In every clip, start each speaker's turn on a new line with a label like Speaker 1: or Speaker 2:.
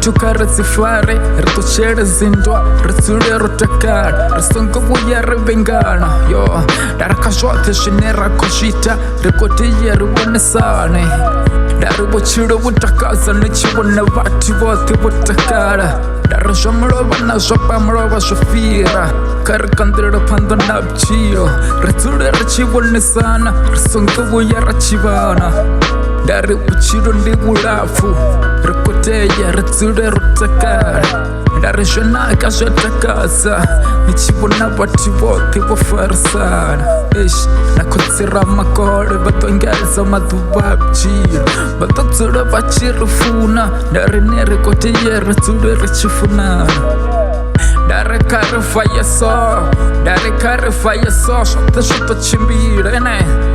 Speaker 1: Tuka rezifare, rituchere zindwa, rizule rutakara, risongo buya ribengana, yo. Daraka shote shinera koshita, rikotiye ruwane sane. Dari buchiro butakaza, nichibona vati vote butakara. Dari shomro bana shopa mroba shofira, karikandira pando nabchiro, rizule rachibone sana, risongo buya rachibana. Dari buchiro ndi bulafu, rikoteya rizule rutakara. Dari shona kashatakaza, nichibona vati vote bufarisana. Nakotsira makore batongeza madubabchiro, batotsura bachirufuna. Dari nerikoteya rizule richifunana. Dari kare fire so, dari kare fire so, shota chimbire ne.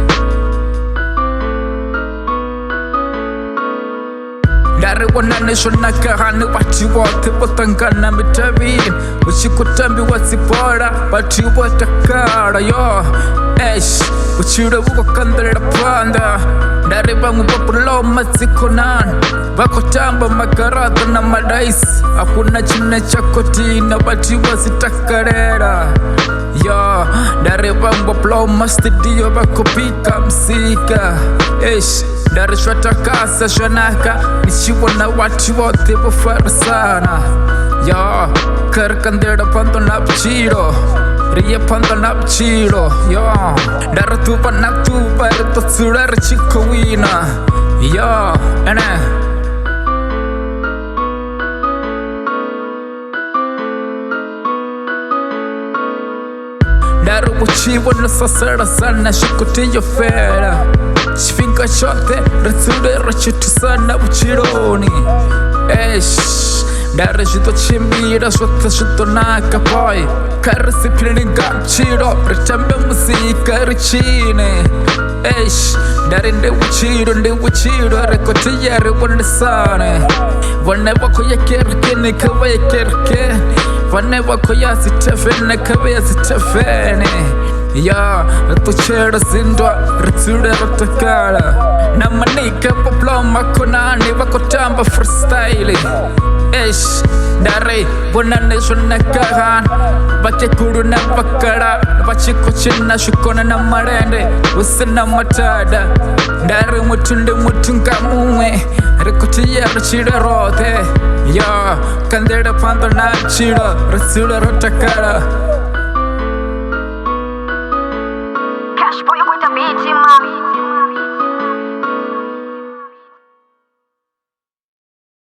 Speaker 1: Dari wanane shona kahani wati wote botangana mitavini, uchikutambi wasipora wati watakara yo. Uchiro buko kandira panda, dari bangu populo mazikonan, bako tamba makarata na madaisi, hakuna chine chakotina wati wasitakarera yo. Dari bangu populo mastudio bako pika msika. Dari shwata kasa shwanaka, nichibona wati wote bufarisana yo. Karikandira pando nabchiro, riye pando nabchiro yo. Dari tuba natuba ritotsura richikowina yo. Dari buchibona sasara sana shikotiyo fera, chifinga chote rizule richitusana buchironi. Dari shito chimbira shota shito naka boy, karisipini gapchiro richambe musika richine. Dari ndi wuchiro rikotiya riwane sane. Vane wako ya kerke kawa ya kerke, vane wako ya zitefene kawa ya zitefene ya. Rituchere zindwa rizule rutakara, na manika poploma konani wako tamba freestyle. Dari bonane shona kahan, bake kuru na bakara, bachiko china shukona na marende, usena matada. Dari mutunga muwe, rikotiya richira rote ya. Kandira pando na chira, rizule rutakara.
Speaker 2: Cash boy with a beat,